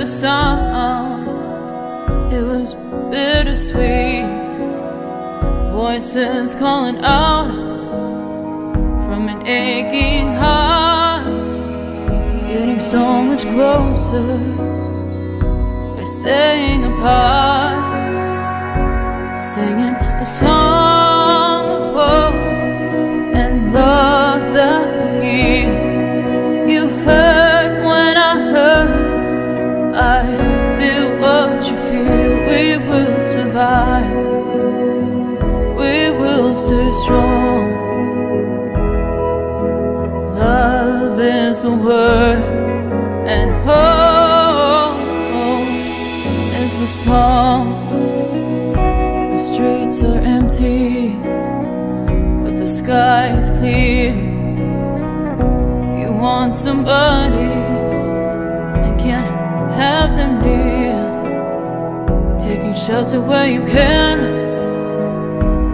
the sound, it was bittersweet. Voices calling out from an aching heart, getting so much closer by staying apart, singing a song of hope and love that you heard when I heard. I feel what you feel. We will survive. We will stay strong. Love is the word, and hope is the song. The streets are empty, but the sky is clear. You want somebody and can't have them near, taking shelter where you can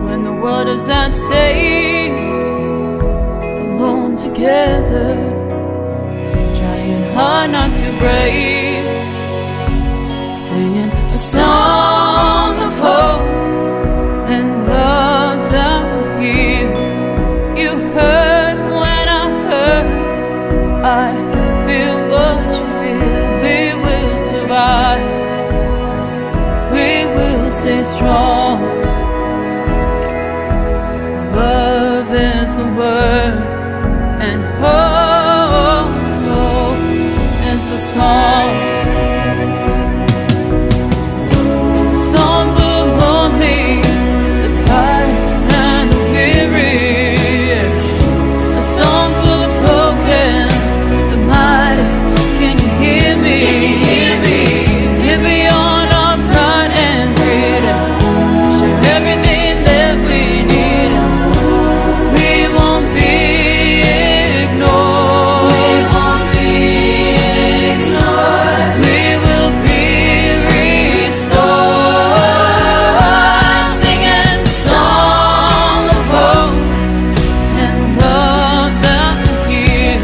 when the world is at stake. Alone together, trying hard not to break, singing a song of hope and love that will heal. You heard when I heard. I feel what you feel. We will survive. We will stay strong. Love is the word, and hope is the song. A song for the lonely, the tired and the weary. A song for the broken, the mighty. Can you hear me? Get beyond our pride and greed. Share everything that we need. We won't be ignored. We will be restored. Singing a song of hope and love that will heal.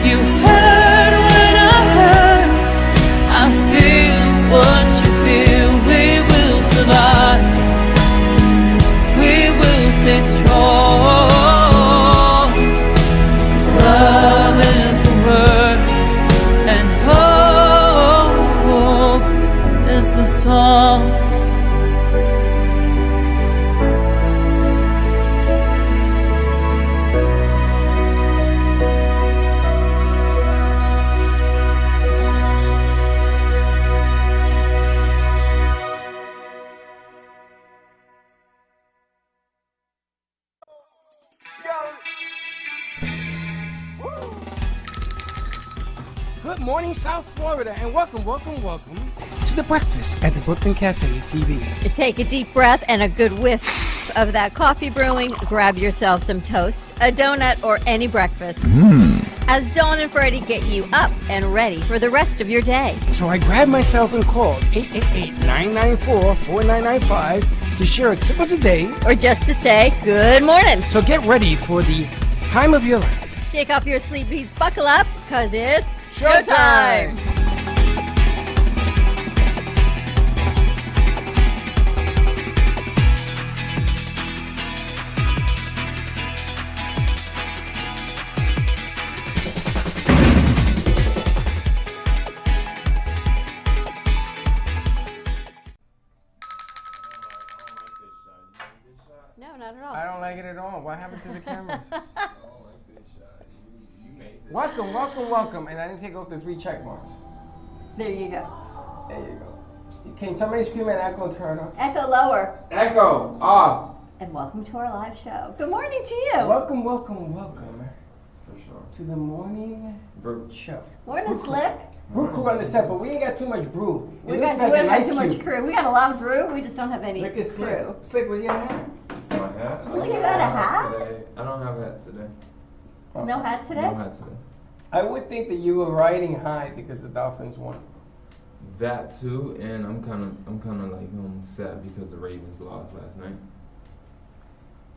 You heard when I heard. I feel what you feel. We will survive. We will stay strong. 'Cause love is the word, and hope is the song. Good morning, South Florida, and welcome to the breakfast at the Brooklyn Cafe TV. Take a deep breath and a good whiff of that coffee brewing. Grab yourself some toast, a donut, or any breakfast. As Dawn and Freddie get you up and ready for the rest of your day. So I grabbed myself and called 888-994-4995 to share a tip of the day. Or just to say good morning. So get ready for the time of your life. Shake off your sleepies, buckle up, cause it's showtime! No, not at all. I don't like it at all. What happened to the cameras? Welcome. And I didn't take off the 3 check marks. There you go. There you go. Can somebody scream at Echo and turn up? Echo lower. Echo off. And welcome to our live show. Good morning to you. Welcome. For sure. To the morning Brew. show. Morning, Slick. Brew Crew on the set, but we ain't got too much brew. We got too much crew. We got a lot of brew. We just don't have any Look at crew. Slick, where's your hat? My hat? Look, you got a hat? Today. I don't have a hat today. No hat today? No hat today. I would think that you were riding high because the Dolphins won. That too, and I'm kind of like sad because the Ravens lost last night.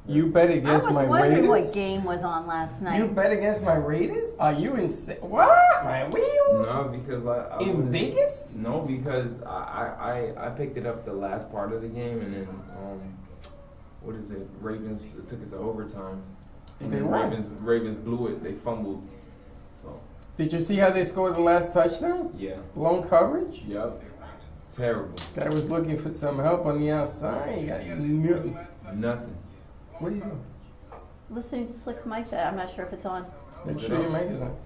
You bet I against was my wondering Raiders? what game was on last night. You bet against my Raiders? Are you insane? What? My wheels? No, because I In wouldn't- Vegas? No, because I picked it up the last part of the game, and then what is it? Ravens took it to overtime, and They then won. Ravens blew it. They fumbled. So Did you see how they scored the last touchdown? yeah, Blown coverage? yep, terrible. Guy was looking for some help on the outside. He got nothing. Nothing. What are you doing? Listening to Slick's mic that I'm not sure if it's on. Make Is it sure your on? mic is on.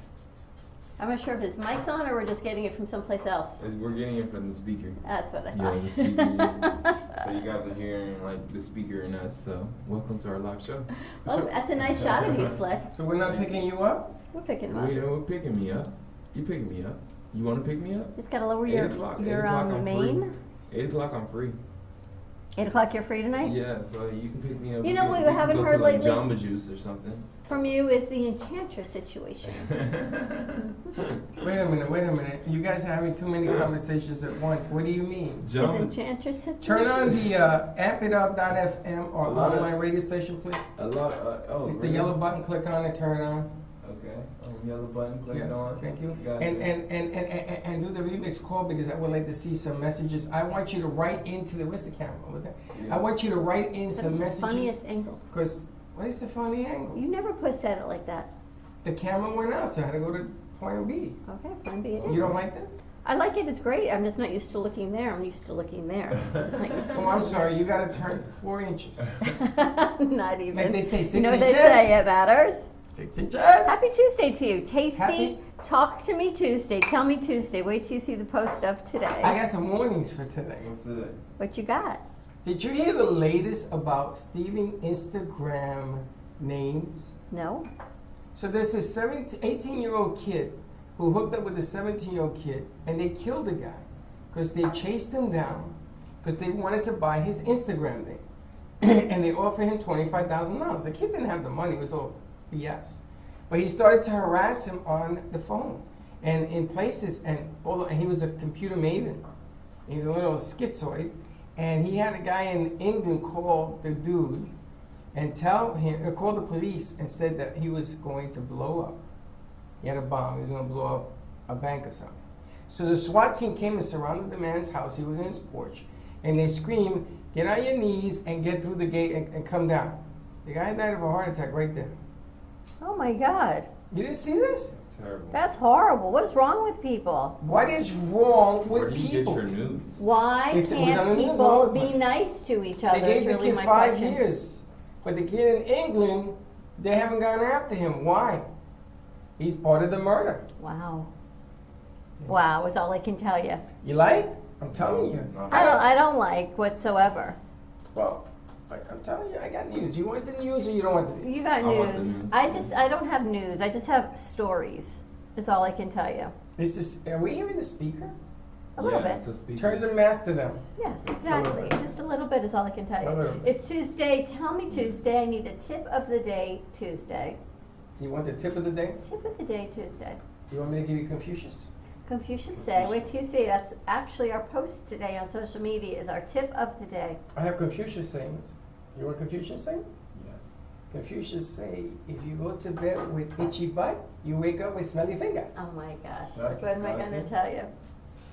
I'm not sure if his mic's on or we're just getting it from someplace else. We're getting it from the speaker. That's what I Yeah, thought. the speaker. So you guys are hearing like the speaker and us. So welcome to our live show. Well, that's a nice shot of you, Slick. So we're not picking you up? We're picking him up. We're picking me up. You picking me up? You want to pick me up? Just gotta lower 8 your o'clock. 8 your o'clock, I'm mane. free. 8 o'clock, I'm free. 8 o'clock, you're free tonight. Yeah, so you can pick me up. You We know can- what we can haven't go heard to, like, lately? Jamba Juice or something. From you is the enchantress situation. Wait a minute. You guys are having too many conversations at once. What do you mean? His Jamba. enchantress situation. Turn on the ampitup.fm or online radio station, please. A lot. Oh, It's the really? yellow button. Click on it. Turn it on. Okay. Yellow button. Click Yes, on. thank you. Gotcha. And do the remix call because I would like to see some messages. I want you to write into the where's the camera? Over there. I Yes. want you to write in That's some the messages. funniest angle. Because what is the funny angle? You never said it like that. The camera went out, so I had to go to point B. Okay, fine, be it is. You don't like that? I like it. It's great. I'm just not used to looking there. I'm used to looking there. I'm just not used to Oh, I'm looking sorry. You got to turn 4 inches. there. Not even. Like they say, 6 You know what inches. they say, it matters. 6 inches. Happy Tuesday to you. Tasty. Happy- Talk to me Tuesday. Tell me Tuesday. Wait till you see the post of I today. got some warnings for today. What's it? What you got? Did you hear the latest about stealing Instagram names? No? So there's this 18-year-old kid who hooked up with a 17-year-old kid, and they killed the guy because they chased him down because they wanted to buy his Instagram name. And they offered him $25,000. The kid didn't have the money. It was all BS. But he started to harass him on the phone and in places, and he was a computer maven. He's a little schizoid. And he had a guy in England call the dude and call the police and said that he was going to blow up. He had a bomb. He was going to blow up a bank or something. So the SWAT team came and surrounded the man's house. He was in his porch. And they screamed, "Get on your knees and get through the gate and come down." The guy died of a heart attack right there. Oh my God. You didn't see this? It's terrible. That's horrible. What is wrong with people? What is wrong Where with do you people? get your news? Why It was on the can't news all people the be time. nice to each other? They gave is the really kid my 5 question. years. But the kid in England, they haven't gone after him. Why? He's part of the murder. Wow. Wow is all I can tell you. You like? I'm telling you. No. I don't like whatsoever. Well, I'm telling you, I got news. You want the news or you don't want the news? You got I want the news. news. I don't have news. I just have stories. Is all I can tell you. Are we hearing the speaker? A little Yeah, bit. it's a speaker. Turn the master down. Yes, exactly. Just a little bit is all I can tell A little you. bit. It's Tuesday. Tell me Tuesday. I need a tip of the day Tuesday. You want the tip of the day? Tip of the day Tuesday. You want me to give you Confucius? Confucius say, wait till you see. That's actually our post today on social media is our tip of the day. I have Confucius sayings. You want Confucius saying? Yes. Confucius say, if you go to bed with itchy butt, you wake up with smelly finger. Oh my gosh. That's What am I going to disgusting. tell you?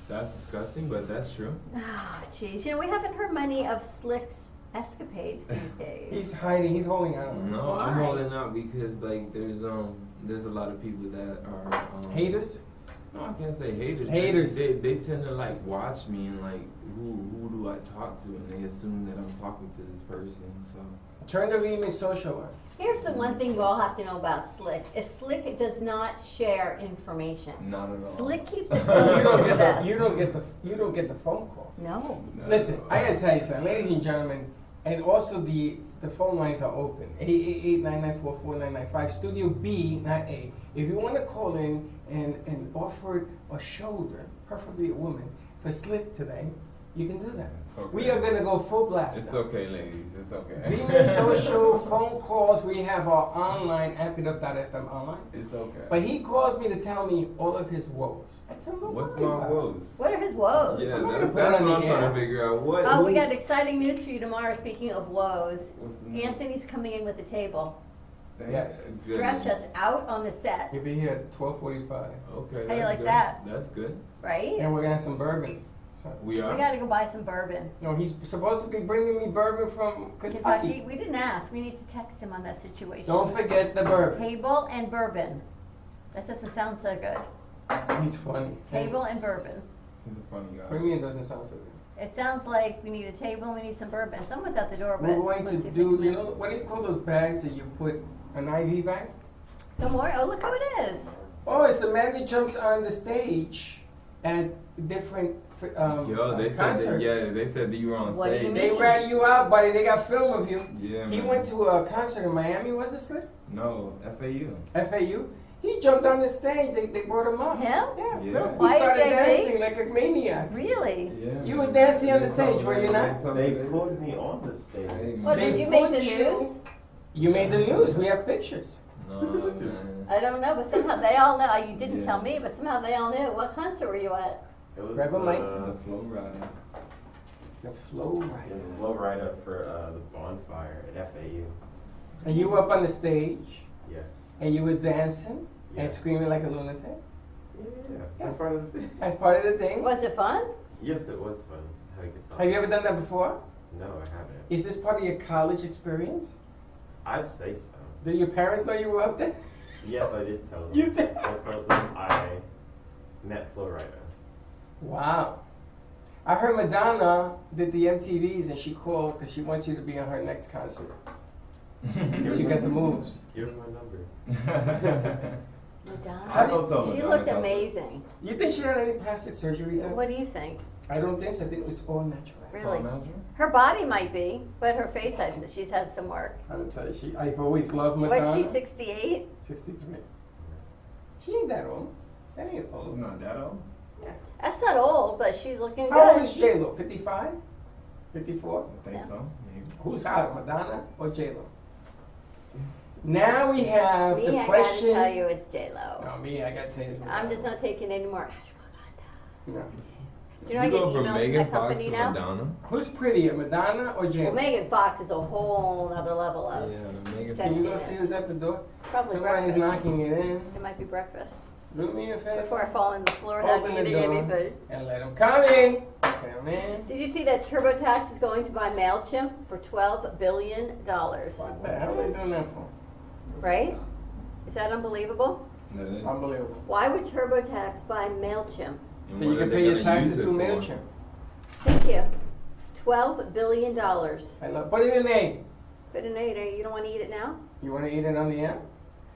That's disgusting, but that's true. Ah, jeez. You know, we haven't heard many of Slick's escapades these days. He's hiding, he's holding on. No, I'm Why? holding out because like there's a lot of people that are Haters? No, I can't say haters. Haters. They tend to like watch me and like who do I talk to, and they assume that I'm talking to this person. So Turn the remix social on. Here's the one thing you all have to know about Slick. Is Slick does not share information. not at all. Slick keeps it close to the vest. You don't get the phone calls. No. Not Listen, at all. I gotta tell you something, ladies and gentlemen, and also the phone lines are open. 888-994-4995. Studio B, not A. If you want to call in and offer a shoulder, preferably a woman, for Slick today, You can do that. It's okay. We are gonna go full blast. It's now. okay, ladies. It's okay. Email, social, phone calls. We have our online, ampidup.fm online. It's okay. But he calls me to tell me all of his woes. I tell him, don't What's worry my about it. woes? What are his woes? Yeah, I'm not gonna that's put it what on I'm the trying air. to figure out. What? Oh, we got exciting news for you tomorrow. Speaking of woes, What's the news? Anthony's coming in with a table. Thank Yes. Stretch goodness. us out on the set, He'll be here at 12:45. Okay. How you that's like good. that? That's good. right? And we're gonna have some bourbon. So, We We are. gotta go buy some bourbon. no, he's supposed to be bringing me bourbon from Kentucky, we didn't ask. We need to text him on that situation. Don't forget the bourbon. Table and bourbon. That doesn't sound so good. He's funny. Table and bourbon. He's a funny guy. What do you mean it doesn't sound so good? It sounds like we need a table and we need some bourbon. Someone's at the door, but We're going let's to see if do, we can- you know, what do you call those bags that you put an IV bag? Good morning. Oh, look who it is. Oh, it's the man that jumps on the stage at different Yo, they said concerts. that. Yeah, they said that you were on What do you stage. mean? They rat you out, buddy. They got film of you. Yeah, He man. went to a concert in Miami, was it, Slip? No, FAU. FAU. He jumped on the stage. They brought him up. Him? Yeah. Yeah. He Quiet started JB? dancing like a maniac. Really? Yeah. You were dancing on the stage, were you not? They pulled me on the stage. Well, They did you make the put you- news? You made the news. We have pictures. No, Who's the pictures? man. I don't know, but somehow they all know. You didn't Yeah. tell me, but somehow they all knew. What concert were you at? It was Grab a mic. The flow rider. The flow the rider. low writer for the bonfire at FAU. And you were up on the stage, Yes. and you were dancing and Yes. screaming like a lunatic. Yeah, that's part of the thing. As part of the thing. Was it fun? Yes, it was fun. Had a good time. Have you ever done that before? No, I haven't. Is this part of your college experience? I'd say so. Do your parents know you were up there? Yes, I did tell them. You did? I told them I met Flo Rida. Wow. I heard Madonna did the MTVs and she called because she wants you to be on her next concert. She got the moves. Give her my number. Madonna. How do you- Don't tell She Madonna, looked tell her. amazing. You think she had any plastic surgery done? What do you think? I don't think so. I think it's all natural. It's all Really? natural? Her body might be, but her face, she's had some work. I'm gonna tell you, I've always loved Madonna. What, she's 68? 63. She ain't that old. That ain't She's old. not that old. That's not old, but she's looking How old good. is J Lo? 55? 54? I think Yeah. so. Maybe. Who's hotter, Madonna or J Lo? Now we have Me, the I question. gotta tell you, it's J-Lo. No, me, I gotta tell you it's Madonna. I'm just not taking any more. No. You know, I get go emails from from Megan my Fox company to now. Madonna. Who's prettier, Madonna or J Well, Lo? Megan Fox is a whole other level of. Yeah, the Megan Sex- Can you go sexiness. see who's at the door? Probably Somebody's breakfast. knocking it in. It might be breakfast. Do me a favor. Before I fall on the floor without Open the eating door anything. and let them come in. Come in. Did you see that TurboTax is going to buy MailChimp for $12 billion? What the hell are they doing that for? Right? Is that unbelievable? That is. Unbelievable. Why would TurboTax buy MailChimp? And So you what can are they pay your gonna taxes use it through for? MailChimp. Thank you. $12 billion. I love. Put it in A. But you don't want to eat it now? You want to eat it on the air?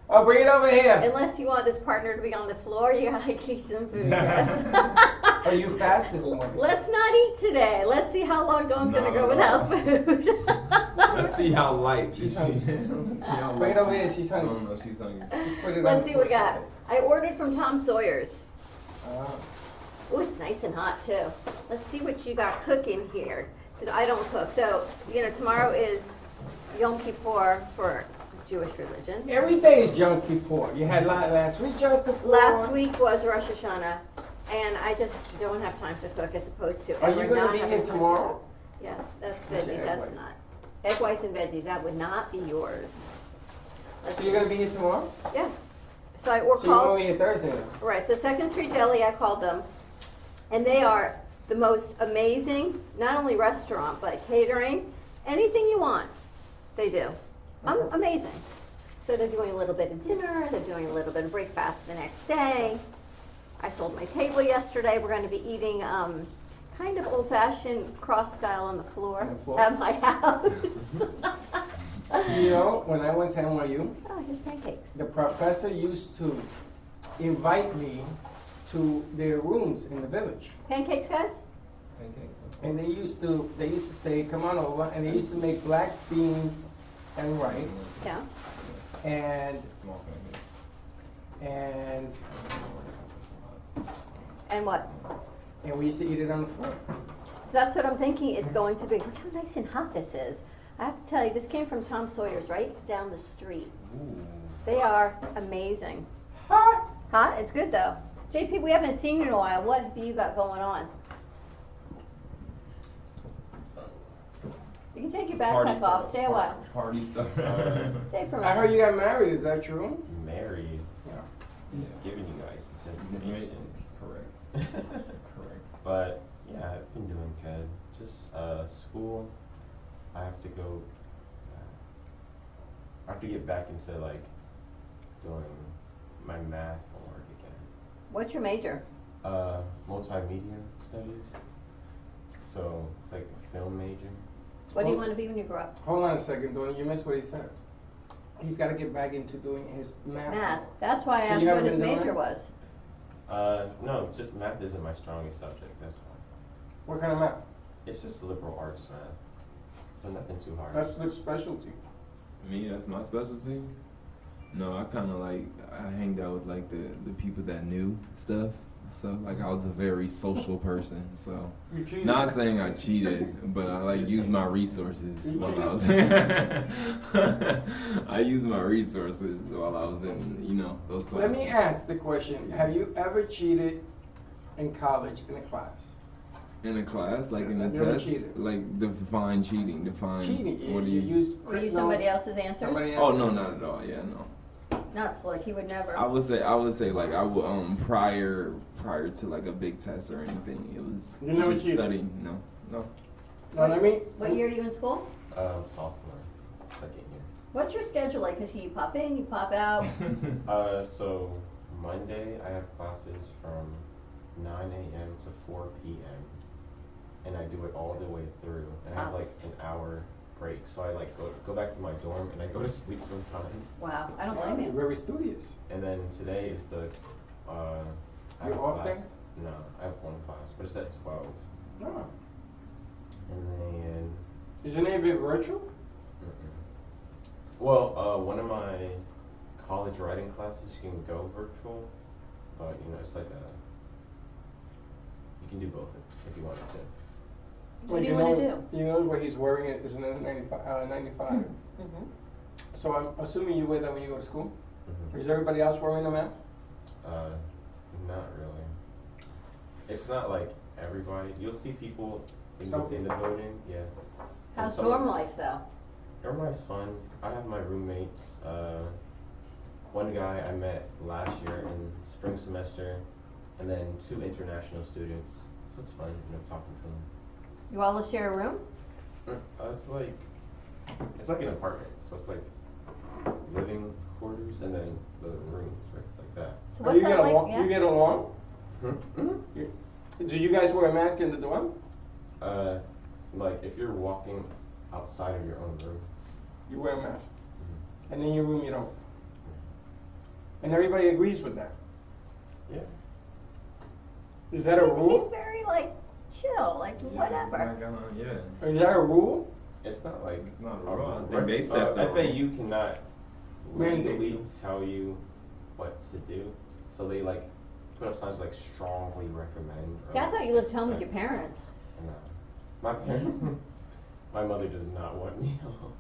Oh, bring it over here. Unless you want this partner to be on the floor, you gotta eat some food, yes. Are you fast this morning? Let's not eat today. Let's see how long Dawn's gonna go No. without food. Let's see how light She's she hungry. Let's see how Bring it light over she- here. She's hungry. No, she's hungry. Just put it on Let's the see what we floor. got. I ordered from Tom Sawyer's. Ah. Oh, it's nice and hot too. Let's see what you got cooking here, because I don't cook. So, tomorrow is Yom Kippur for Jewish religion. Every day is Yom Kippur. You had last week Yom Kippur. Last week was Rosh Hashanah, and I just don't have time to cook as opposed to. Are you ever going not to be having here time. tomorrow? Yeah, that's What's veggies. your egg That's whites? not egg whites and veggies. That would not be yours. So you're going to be here tomorrow? Yes. So I So you're going called. to be here Thursday now? Right. So Second Street Deli, I called them, and they are the most amazing, not only restaurant but catering. Anything you want, they do. Amazing. So they're doing a little bit of dinner. They're doing a little bit of breakfast the next day. I sold my table yesterday. We're going to be eating kind of old-fashioned cross style on the floor On the floor? at my house. Do you know, when I went to NYU, Oh, here's pancakes. the professor used to invite me to their rooms in the village. Pancakes, guys? Pancakes. And they used to say, come on over, and they used to make black beans and rice, Yeah. and, Small and, And what? and we used to eat it on the floor. So that's what I'm thinking it's going to be. Look how nice and hot this is. I have to tell you, this came from Tom Sawyer's right down the street. Ooh. They are amazing. Hot. Hot? It's good though. JP, we haven't seen you in a while. What have you got going on? You can take your Party backpack off. stuff. Stay a while. Party stuff. Stay for a I heard minute. you got married. Is that true? Married. Yeah. He's giving you guys this information. Correct. Correct. But yeah, I've been doing good. Just school. I have to go. I have to get back into like doing my math homework again. What's your major? Multimedia studies. So it's like a film major. What do you want to be when you grow up? Hold on a second, Donnie. You missed what he said. He's got to get back into doing his math. Math. That's why I So asked you what haven't his been doing major it? was. No, just math isn't my strongest subject. That's why. What kind of math? It's just liberal arts math. So nothing too hard. That's the specialty. Me, that's my specialty. No, I kind of like I hanged out with like the people that knew stuff. So like I was a very social person. So You cheated. not saying I cheated, but I like used my resources You while I was. I used my resources while I was in those classes. Let me ask the question. Have you ever cheated in college in a class? In a class, like in a You ever test, cheated? like define cheating. Define Cheating. what do you you? used Were you quick somebody notes, else's answers? somebody Oh else's- no, not at all. Yeah, no. Not slick. He would never. I would say like I would prior to like a big test or anything. It was You never just cheated? studying. No. Know what I mean? What year are you in school? Sophomore, second year. What's your schedule like? Because you pop in, you pop out. So Monday I have classes from 9 a.m. to 4 p.m. and I do it all the way through. And I have Wow. like an hour break, so I like go back to my dorm and I go to sleep sometimes. Wow, I don't blame You're you. very studious. And then today is the I have You're a off class. day? No, I have one class, but it's at 12. No. And then Is any of it virtual? well, one of my college writing classes you can go virtual, but it's like you can do both if you wanted to. What do you want to do? You know what he's wearing is an 95. 95. Mm-hmm. So I'm assuming you wear that when you go to school? Mhm. Is everybody else wearing them out? Not really. It's not like everybody. You'll see people in Some the building, yeah. How's And some- dorm life though? Dorm life's fun. I have my roommates. One guy I met last year in spring semester, and then 2 international students. So it's fun, talking to them. You all share a room? It's like an apartment, so it's like living quarters and then the rooms, right, like that. So Oh, what's you that get like? along? Yeah. You get along? Mm-hmm. Do you guys wear a mask in the dorm? Like if you're walking outside of your own room. You wear a mask. And in your room you don't. And everybody agrees with that. Yeah. Is that a He's rule? very like chill, like whatever. Yeah. Is that a rule? It's not like It's not a a rule. I rule. think they set the FAU cannot Mandate. legally tell you what to do, so they like put up signs like strongly recommend. See, I thought you lived home with your expect. parents. No, my parents, my mother does not want me home.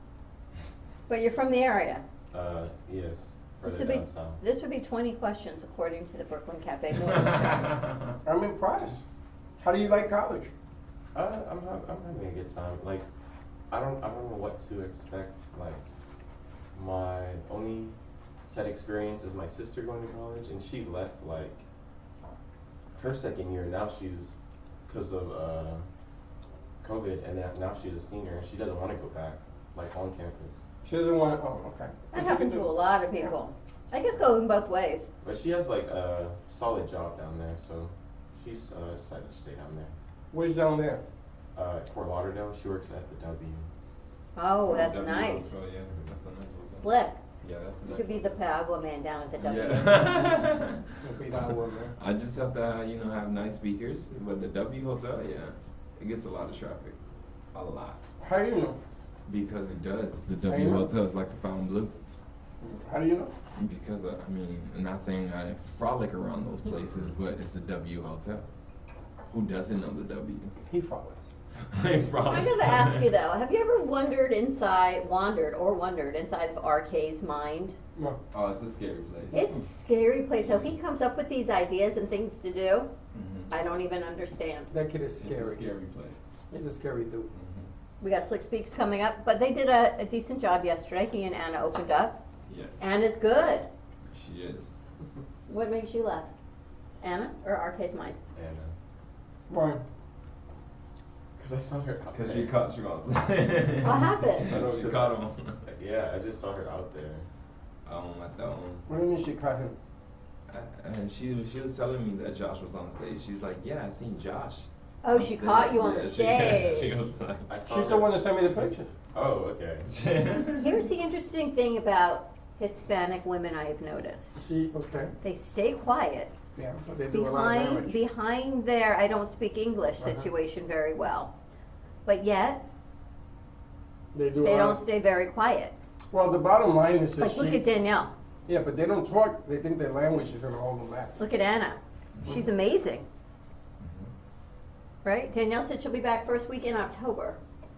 But you're from the area. Yes, This further would be down south. this would be 20 questions according to the Brooklyn Cafe Morning Show. I'm impressed. How do you like college? I'm having a good time. Like, I don't know what to expect. Like, my only set experience is my sister going to college, and she left like her second year. Now she's because of COVID, and now she's a senior, and she doesn't want to go back like on campus. She doesn't want to. Oh, okay. That happens to a lot of people. I guess going both ways. But she has like a solid job down there, so she's decided to stay down there. Where's down there? Fort Lauderdale. She works at the W. Oh, that's W nice. hotel, yeah, that's a nice hotel. Slick. Yeah, that's You nice. could be the Pagua man down at the W. Yeah. We'll be that one, man. I just have to, have nice speakers. But the W Hotel, yeah, it gets a lot of traffic. A lot. How do you know? Because it does. It's the How W you know? Hotel. It's like the Fountain Blue. How do you know? Because, I'm not saying I frolic around those places, but it's the W Hotel. Who doesn't know the W? He follows. I promise. I gotta ask you though, have you ever wandered inside of RK's mind? No. Oh, it's a scary place. It's a scary place. So he comes up with these ideas and things to do. Mhm. I don't even understand. That kid is It's scary. a scary place. He's a scary dude. Mhm. We got Slick Speaks coming up, but they did a decent job yesterday. He and Anna opened up. Yes. Anna's good. She is. What makes you laugh? Anna or RK's mind? And Why? because I saw her out Because there. she caught you off. What happened? I know, She 'cause caught him. Yeah, I just saw her out there. I thought. What do you mean she caught him? And she was telling me that Josh was on stage. She's like, yeah, I seen Josh. Oh, she caught you on Yeah, the she- stage. She was like, I saw She's her. the one that sent me the picture. Oh, okay. Here's the interesting thing about Hispanic women I have noticed. She, okay. They stay quiet. Yeah, but they do a lot of damage. Behind their I don't speak English Uh-huh. situation very well. But yet, They do they a lot. don't stay very quiet. Well, the bottom line is that Like, look at Danielle. yeah, but they don't talk. They think their language is going to hold them back. Look at Anna. She's amazing. Mm-hmm. Right? Danielle said she'll be back first week in October.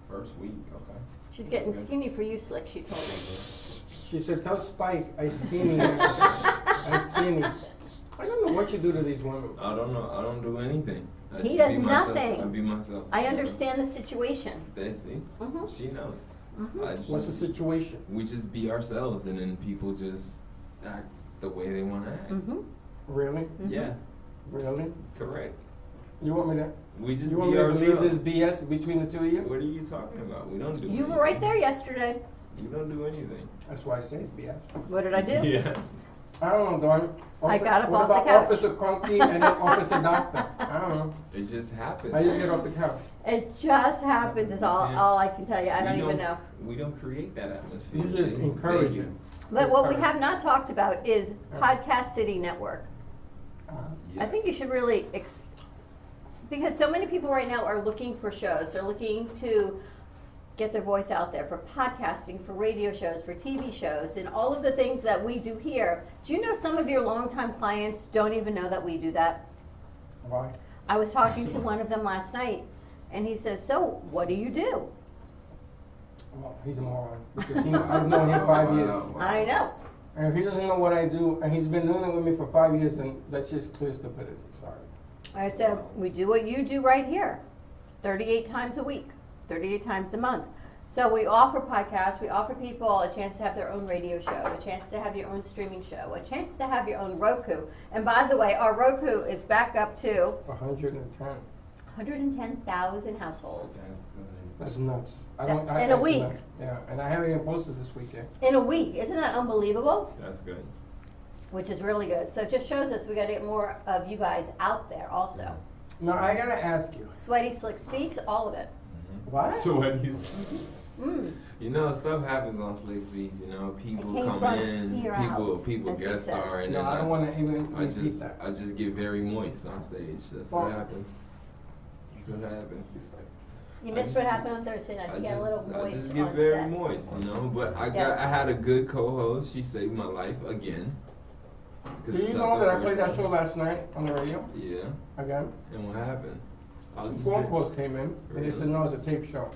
First week, okay. She's getting That's good. skinny for you, Slick, she told me. She said, "Tell Spike I skinny. I skinny." I don't know what you do to these women. I don't know. I don't do anything. I He just does be myself. nothing. I be myself. I understand the situation. They see. Mm-hmm. She knows. Mhm. I just, What's the situation? We just be ourselves, and then people just act the way they want to act. Mm-hmm. Really? Yeah, Really? correct. You want me to? We just You want be me to believe ourselves. this BS between the two of you? What are you talking about? We don't do. You anything. were right there yesterday. You don't do anything. That's why I say it's BS. What did I do? Yeah. I don't know, Dawn. I got up what off the about couch. Officer Crunky and then Officer Doctor? I don't know. It just happens. I just get off the couch. It just happens is all I can tell you. I don't We even know. We don't create that atmosphere. You just encourage it. But what we have not talked about is Podcast City Network. I think you should really, because so many people right now are looking for shows. They're looking to get their voice out there for podcasting, for radio shows, for TV shows, and all of the things that we do here. Do you know some of your longtime clients don't even know that we do that? Why? I was talking to one of them last night, and he says, "So, what do you do?" Well, he's a moron because I've known him 5 years. I know. And if he doesn't know what I do, and he's been doing it with me for 5 years, then that's just clear stupidity. Sorry. I said, we do what you do right here, 38 times a week, 38 times a month. So we offer podcasts, we offer people a chance to have their own radio show, a chance to have your own streaming show, a chance to have your own Roku. And by the way, our Roku is back up to 110. 110,000 households That's good. That's nuts. In a that's week. nuts. Yeah, and I haven't even posted this weekend. in a week. Isn't that unbelievable? That's good. Which is really good. So it just shows us we got to get more of you guys out there also. Now, I gotta ask you. Sweaty Slick Speaks, all of it. What? So what he's, Mm. you know, stuff happens on Slick Speaks. You know, people came come from in, here people out, as guest it says. star, and No, then I don't want to even I repeat just that. I just get very moist on stage. That's Well- what happens. That's what happens. You I missed just- what happened on Thursday night. You got a little I moist just get on very set. moist, you know. But I Yes. had a good co-host. She saved my life again. 'Cause Do it's you not know the that I first played that time. show last night on the radio? Yeah. Again? And what happened? I was just Phone calls came in, and they Really? said, no, it's a tape show.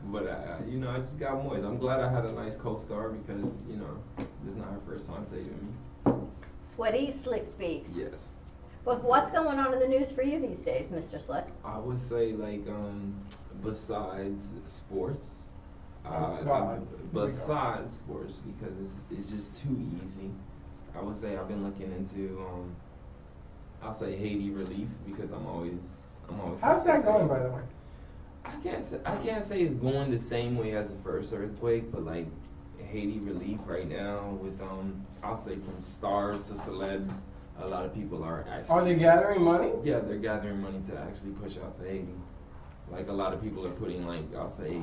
But you know, I just got moist. I'm glad I had a nice co-star because you know this is not her first time saving me. Sweaty Slick Speaks. Yes. But what's going on in the news for you these days, Mr. Slick? I would say like besides sports, Oh, God. Here we go. besides sports because it's just too easy. I would say I've been looking into I'll say Haiti relief because I'm always How's that sensitive. going, by the way? I can't say it's going the same way as the first earthquake, but like Haiti relief right now with I'll say from stars to celebs, a lot of people are actually Are they gathering money? yeah, they're gathering money to actually push out to Haiti. Like a lot of people are putting like I'll say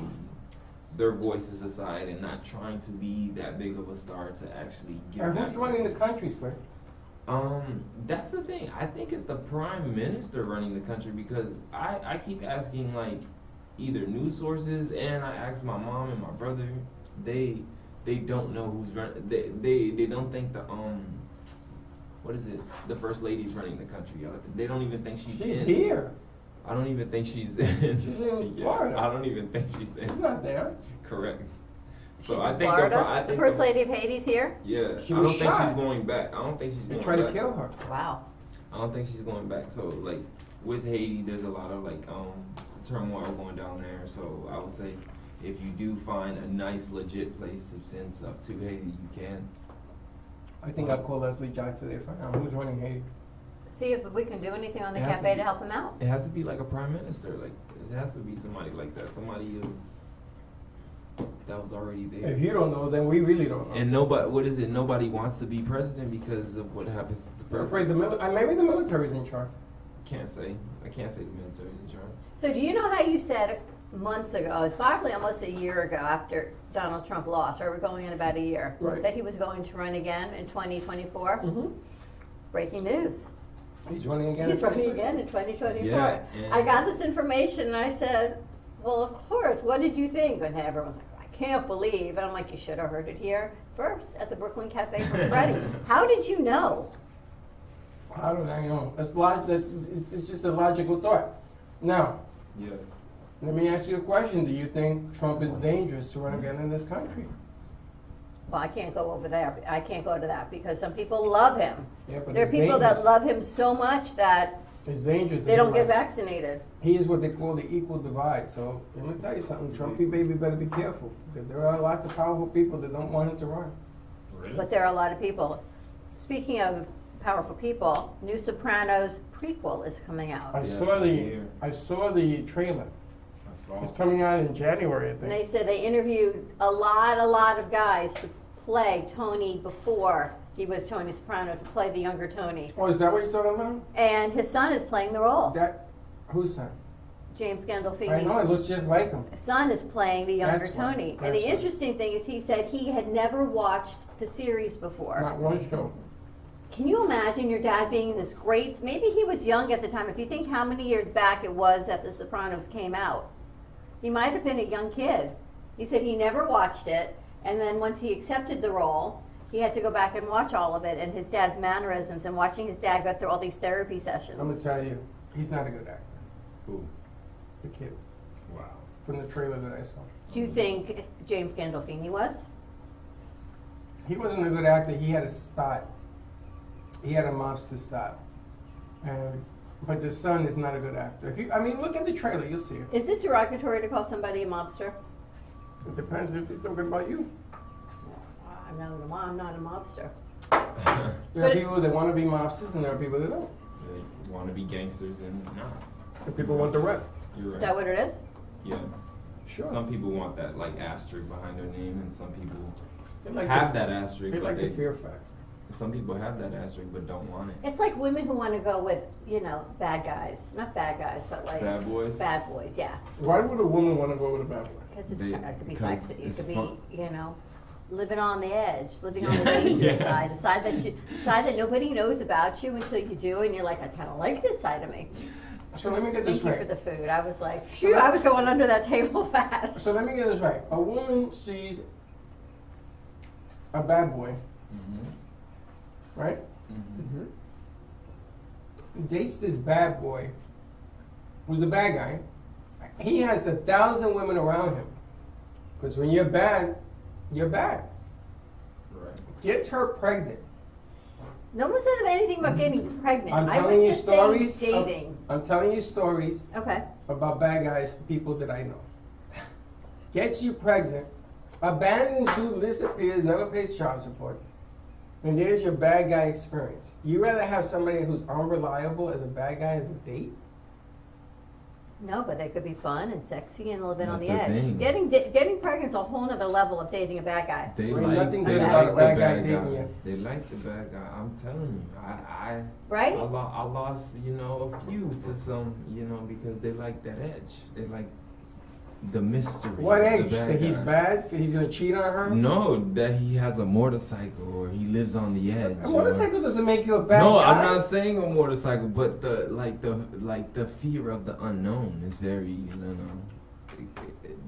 their voices aside and not trying to be that big of a star to actually give And back who's to running the people. country, Slick? That's the thing. I think it's the prime minister running the country because I keep asking like either news sources and I ask my mom and my brother, they don't know who's running. They don't think the what is it? The first lady's running the country. They don't even think she's She's in. here. I don't even think she's in. She's in Florida. I don't even think she's in. She's not there. Correct. So She's I in think Florida. the the First Lady of Haiti's here? Yeah, She I don't was think shot. she's going back. I don't think she's They going tried back. to kill her. Wow. I don't think she's going back. So like with Haiti, there's a lot of like turmoil going down there. So I would say if you do find a nice legit place to send stuff to Haiti, you can. I think I'll call Leslie Jackson today find out who's running Haiti. See if we can do anything on the It has to cafe be- to help him out. It has to be like a prime minister. Like it has to be somebody like that. Somebody that was already there. If you don't know, then we really don't know. And nobody, what is it? Nobody wants to be president because of what happens to the They're president. afraid maybe the military's in charge. Can't say. I can't say the military's in charge. So do you know how you said months ago, it's probably almost a year ago after Donald Trump lost, or we're going in about a year, Right. that he was going to run again in 2024? Mm-hmm. Breaking news. He's running again. He's running again in 2024. Yeah, and- I got this information and I said, well, of course, what did you think? And everyone's like, I can't believe. And I'm like, you should have heard it here first at the Brooklyn Cafe from Freddie. How did you know? I don't know. It's just a logical thought. Now, Yes. let me ask you a question. Do you think Trump is dangerous to run again in this country? Well, I can't go over there. I can't go to that because some people love him. Yeah, but There are it's people that dangerous. love him so much that It's dangerous. they don't get otherwise. vaccinated. He is what they call the equal divide. So let me tell you something, Trumpy baby better be careful because there are lots of powerful people that don't want him to run. Really? But there are a lot of people. Speaking of powerful people, new Sopranos prequel is coming out. I Yes, saw I'm the here. trailer. I saw. It's coming out in January, I And think. they said they interviewed a lot of guys to play Tony before he was Tony Soprano, to play the younger Tony. Oh, is that what you're talking about? And his son is playing the role. That whose son? James I know it Gandolfini's looks just like him. son is playing the younger That's why. Tony. And That's the why. interesting thing is he said he had never watched the series before. Not one show. Can you imagine your dad being this great? Maybe he was young at the time. If you think how many years back it was that The Sopranos came out, he might have been a young kid. He said he never watched it, and then once he accepted the role, he had to go back and watch all of it and his dad's mannerisms and watching his dad go through all these therapy sessions. I'm gonna tell you, he's not a good actor. Who? The kid Wow. from the trailer that I saw. Do you think James Gandolfini was? He wasn't a good actor. He had a style. He had a mobster style. But the son is not a good actor. Look at the trailer, you'll see it. Is it derogatory to call somebody a mobster? It depends if you're talking about you. I'm not a mobster. There are But- people that want to be mobsters, and there are people that don't. They want to be gangsters and not. The people want the rep. You're Is right. that what it is? Yeah. Sure. Some people want that like asterisk behind their name, and some people They like have the, that asterisk, They but like they. the fear factor. Some people have that asterisk but don't want it. It's like women who want to go with, bad guys. Not bad guys, but like Bad boys. bad boys, yeah. Why would a woman want to go with a bad boy? Because They- it could be because sexy. It it's could be, fun. living on the edge, living on the dangerous Yes. side, the side that nobody knows about you until you do, and you're like, I kind of like this side of me. So let me get this Thank you for right. the food. I was like, So phew, I let's- was going under that table fast. So let me get this right. A woman sees a bad boy, Mm-hmm. right? Mm-hmm. Dates this bad boy, who's a bad guy. He has 1,000 women around him. Because when you're bad, you're bad. Right. Gets her pregnant. No one said anything about getting pregnant. I'm I telling was you just stories. saying dating. I'm telling you stories Okay. about bad guys, people that I know. Gets you pregnant, abandons you, disappears, never pays child support. And there's your bad guy experience. You rather have somebody who's unreliable as a bad guy as a date? No, but they could be fun and sexy and a little bit on That's the the edge. thing. Getting pregnant's a whole other level of dating a bad guy. They There's like, nothing they good about like a bad the guy bad dating guy. you. They like the bad guy. I'm telling you, I Right? lost, a few to some, because they like that edge. They like the mystery. What of the age? bad That he's guy. bad? That he's gonna cheat on her? No, that he has a motorcycle or he lives on the edge. A or- motorcycle doesn't make you a bad No, guy. I'm not saying a motorcycle, but the fear of the unknown is very,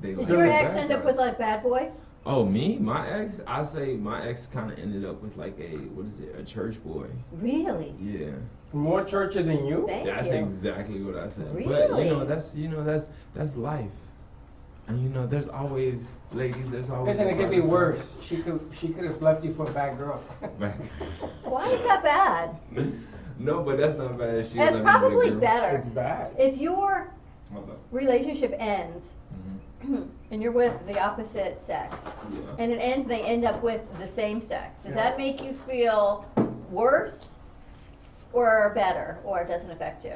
they Did like your the ex bad end up guys. with like bad boy? Oh, me? My ex? I say my ex kind of ended up with like a church boy. Really? Yeah. More churcher than you? Thank That's you. exactly what I said. But Really? that's life. And there's always ladies. There's always. Listen, it could be a brother, worse. She could have left you for a bad girl. Right. Why is that bad? No, but that's not bad. If she It's left me with a probably girl. better It's bad. if your What's up? relationship ends Mhm. and you're with the opposite sex, Yeah. and it ends, they end up with the same sex. Does Yeah. that make you feel worse or better, or it doesn't affect you?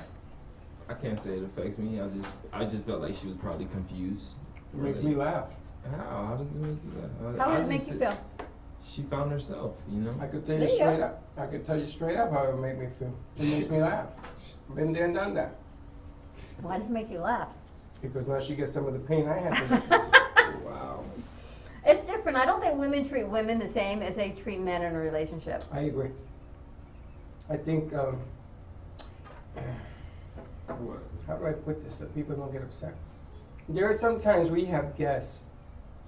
I can't say it affects me. I just felt like she was probably confused. It makes me laugh. How? How does it make you laugh? How I would it make just you said- feel? She found herself, I could tell There you you go. straight up. I could tell you straight up how it made me feel. It makes me laugh. Been there and done that. Why does it make you laugh? Because now she gets some of the pain I had to do. Wow. It's different. I don't think women treat women the same as they treat men in a relationship. I agree. I think, What? how do I put this so people don't get upset? There are some times we have guests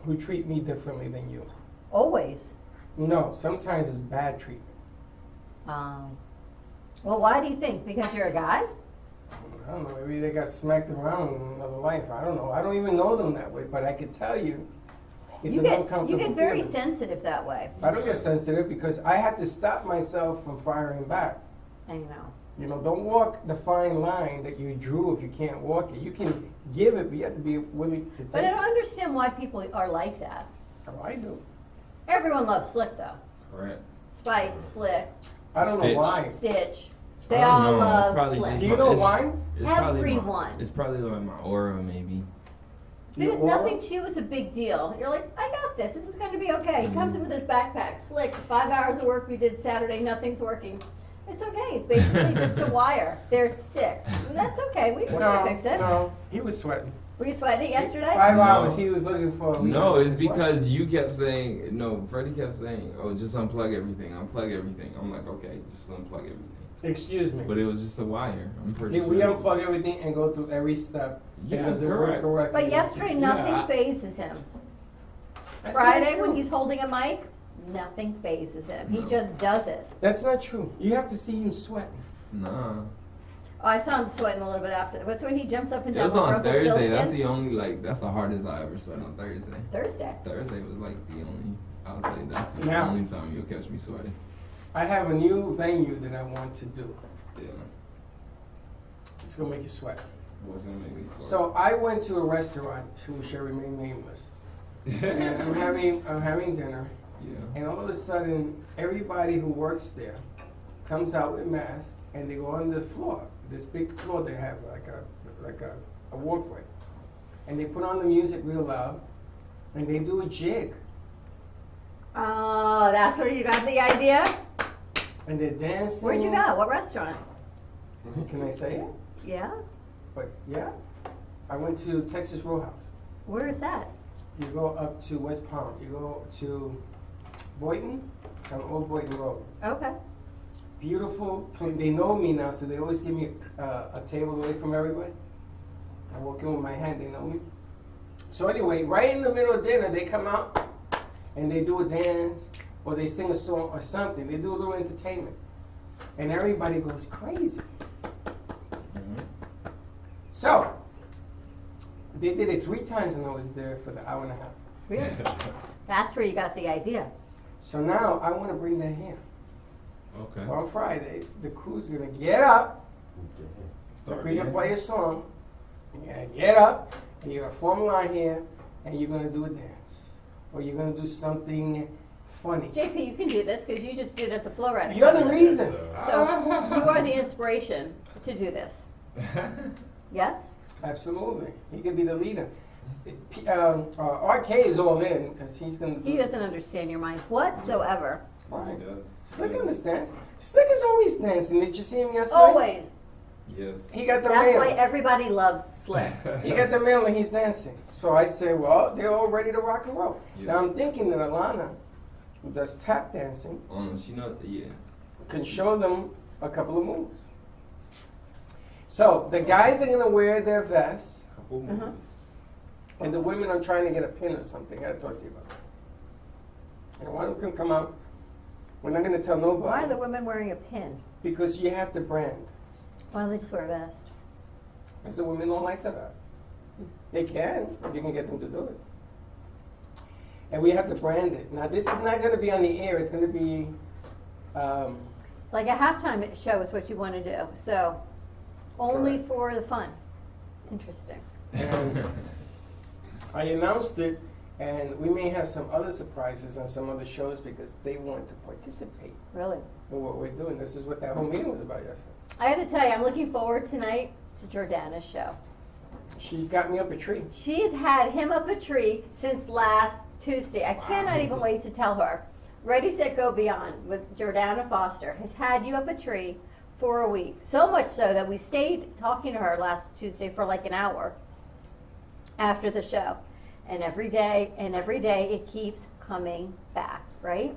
who treat me differently than you. Always. No, sometimes it's bad treatment. Well, why do you think? Because you're a guy? I don't know, maybe they got smacked around in another life. I don't know. I don't even know them that way, but I could tell you it's You an uncomfortable get very feeling. sensitive that way. I don't get sensitive because I have to stop myself from firing back. I know. You know, don't walk the fine line that you drew if you can't walk it. You can give it, but you have to be willing to take But I don't it. understand why people are like that. Oh, I do. Everyone loves Slick though. Correct. Spike, Slick, I don't Stitch. know why. Stitch. They I don't all know, it's love probably Slick. just Do you my- know it's- why? It's probably Everyone. It's probably like my aura, maybe. Because Your aura? nothing to you is a big deal. You're like, I got this. This is going to be okay. He comes in with his backpack. Slick. 5 hours of work we did Saturday. Nothing's working. It's okay. It's basically just a wire. There's 6. And that's okay. We can No, fix it. no, he was sweating. Were you sweating yesterday? 5 No. hours he was looking for. No, it's That's why. because you kept saying, Freddie kept saying, oh, just unplug everything, unplug everything. I'm like, okay, just unplug everything. Excuse me. But it was just a wire. I'm pretty Did sure. we unplug everything and go through every step? Yeah, does it work correct. correctly? But yesterday, Yeah, nothing I- phases him. That's not Friday, true. when he's holding a mic, nothing phases him. He No. just does it. That's not true. You have to see him sweating. Nah. Oh, I saw him sweating a little bit after. What's when he jumps up and It down was with on Ruffles Thursday. That's Stillskin? that's the hardest I ever sweat on Thursday. Thursday. Thursday was like the only, I would say that's the Now- only time you'll catch me sweating. I have a new venue that I want to do. Yeah. It's gonna make you sweat. What's gonna make me sweat? So I went to a restaurant who shall remain nameless, and I'm having dinner, yeah. and all of a sudden everybody who works there comes out with masks and they go on the floor. This big floor they have like a walkway, and they put on the music real loud, and they do a jig, Oh, that's where you got the idea? and they're dancing. Where'd you go? What restaurant? Can I say it? Yeah? But yeah, I went to Texas Roadhouse. Where is that? You go up to West Palm. You go to Boynton, on Old Boynton Road. Okay. Beautiful place. They know me now, so they always give me a table away from everybody. I walk in with my hand, they know me. So anyway, right in the middle of dinner, they come out and they do a dance or they sing a song or something. They do a little entertainment. And everybody goes crazy. Mhm. So, they did it 3 times and I was there for the hour and a half. Really? That's where you got the idea. So now I want to bring that here. Okay. So on Fridays, the crew's gonna get up. Start We're gonna dancing. play a song. You're gonna get up, and you're gonna form a line here, and you're gonna do a dance, or you're gonna do something funny. JP, you can do this because you just did it at the flow right. You're the reason. So you are the inspiration to do this. Yes? Absolutely, he could be the leader. RK is all in because he's gonna. He doesn't understand your mind whatsoever. He does. Slick understands. Slick is always dancing. Did you see him yesterday? Always. Yes. He got the That's mail. why everybody loves Slick. He got the mail and he's dancing. So I said, well, they're all ready to rock and roll. Yeah. Now I'm thinking that Alana, who does tap dancing, She knows. Yeah. can show them a couple of moves. So the guys are gonna wear their vests, Couple Uh-huh. moves. and the women are trying to get a pin or something. I gotta talk to you about that. And one of them can come out. We're not going to tell nobody. Why are the women wearing a pin? Because you have to brand. Why don't they just wear a vest? Because the women don't like the vest. They can, if you can get them to do it. And we have to brand it. Now, this is not going to be on the air. It's going to be... Like a halftime show is what you want to do. So, only Correct. for the fun. Interesting. and I announced it, and we may have some other surprises on some other shows because they want to participate Really. in what we're doing. This is what that whole meeting was about yesterday. I got to tell you, I'm looking forward tonight to Jordana's show. She's got me up a tree. She's had him up a tree since last Tuesday. I cannot even wait to tell her. Ready, Set, Go Beyond with Jordana Foster has had you up a tree for a week. So much so that we stayed talking to her last Tuesday for like an hour after the show. And every day it keeps coming back, right?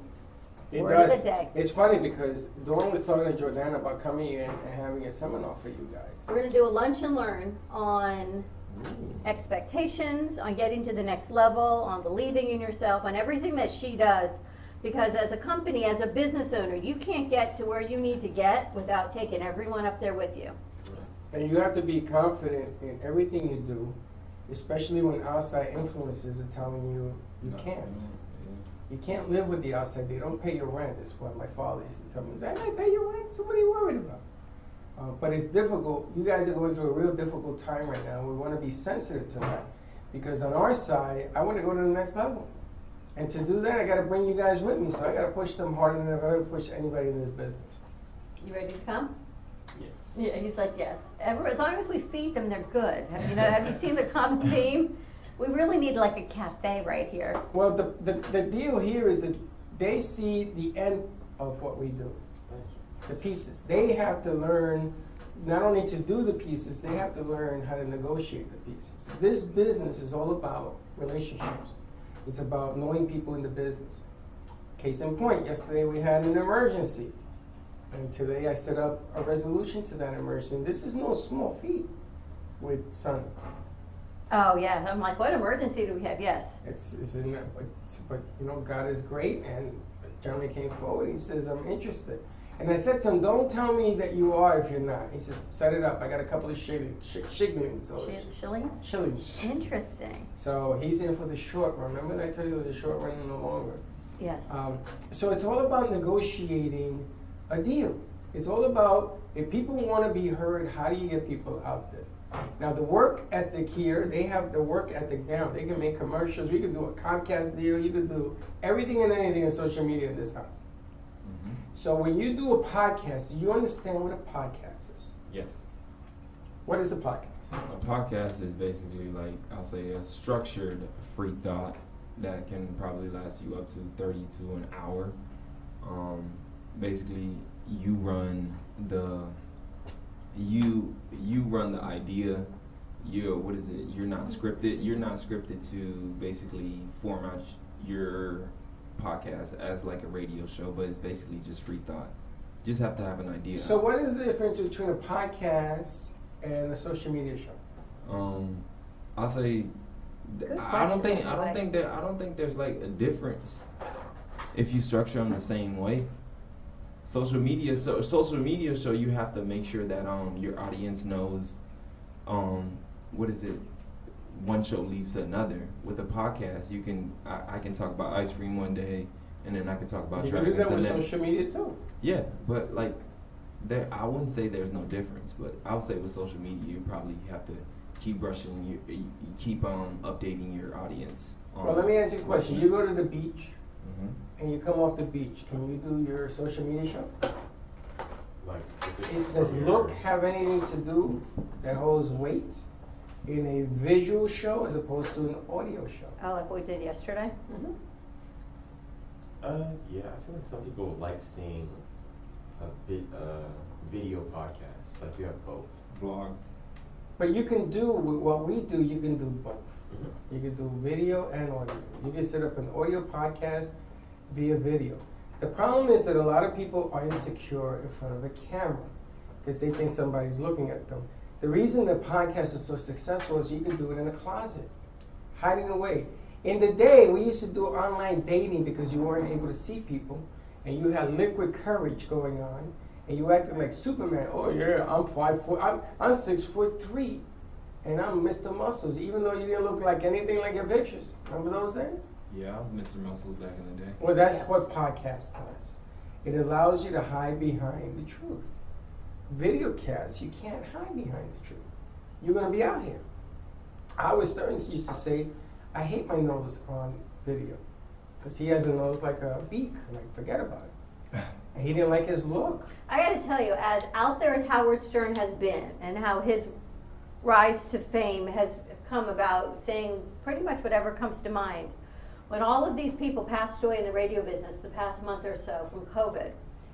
It Word of does. the day. It's funny because Dawn was talking to Jordana about coming in and having a seminar for you guys. We're going to do a lunch and learn on expectations, on getting to the next level, on believing in yourself, on everything that she does. Because as a company, as a business owner, you can't get to where you need to get without taking everyone up there with you. And you have to be confident in everything you do, especially when outside influences are telling you you can't. You can't live with the outside. They don't pay your rent. That's what my father used to tell me. He said, I pay your rent, so what are you worried about? But it's difficult. You guys are going through a real difficult time right now. We want to be sensitive to that. Because on our side, I want to go to the next level. And to do that, I got to bring you guys with me. So I got to push them harder than I've ever pushed anybody in this business. You ready to come? Yes. Yeah, he's like, yes. As long as we feed them, they're good. Have you seen the common theme? We really need like a cafe right here. Well, the deal here is that they see the end of what we do, the pieces. They have to learn not only to do the pieces, they have to learn how to negotiate the pieces. This business is all about relationships. It's about knowing people in the business. Case in point, yesterday we had an emergency. And today I set up a resolution to that emergency. This is no small feat with Son. Oh yeah, I'm like, what emergency do we have? Yes. But you know, God is great, and the gentleman came forward. He says, "I'm interested," and I said to him, "Don't tell me that you are if you're not." He says, "Set it up. I got a couple of shillings. Shillings? Interesting. So he's in for the short run. Remember that I told you it was a short run and no longer. Yes. So it's all about negotiating a deal. It's all about if people want to be heard, how do you get people out there? Now the work ethic here, they have the work ethic down. They can make commercials. We can do a Comcast deal. You can do everything and anything in social media in this house. Mm-hmm. So when you do a podcast, do you understand what a podcast is? Yes. What is a podcast? A podcast is basically like, I'll say, a structured free thought that can probably last you up to 30 to an hour. Basically, you run the idea. You're not scripted. You're not scripted to basically format your podcast as like a radio show, but it's basically just free thought. Just have to have an idea. So what is the difference between a podcast and a social media show? I'll say Good I don't question, think there's like a difference if you structure them the same way. Social media show, you have to make sure that your audience knows one show leads to another. With a podcast, I can talk about ice cream one day, and then I can talk about You can do traffic. that with social media too. Yeah, but like I wouldn't say there's no difference, but I would say with social media you probably have to keep brushing, you keep updating your audience. Well, let me ask you a question. You go to the beach Mm-hmm. and you come off the beach. Can you do your social media show? Like, if it's Does from look your- have anything to do that holds weight in a visual show as opposed to an audio show? Oh, like we did yesterday? Mm-hmm. Yeah, I feel like some people like seeing a video podcast. Like you have both. Vlog. But you can do with what we do. You can do both. Mm-hmm. You can do video and audio. You can set up an audio podcast via video. The problem is that a lot of people are insecure in front of a camera because they think somebody's looking at them. The reason the podcast is so successful is you can do it in a closet, hiding away. In the day, we used to do online dating because you weren't able to see people, and you had liquid courage going on, and you acted like Superman. Oh yeah, I'm 5 foot. I'm 6'3", and I'm Mr. Muscles, even though you didn't look like anything like your pictures. Remember those things? Yeah, I was Mr. Muscles back in the day. Well, that's what podcast does. It allows you to hide behind the truth. Video casts, you can't hide behind the truth. You're going to be out here. Howard Stern used to say, I hate my nose on video because he has a nose like a beak. Like, forget about it. And he didn't like his look. I got to tell you, as out there as Howard Stern has been and how his rise to fame has come about, saying pretty much whatever comes to mind, when all of these people passed away in the radio business the past month or so from COVID,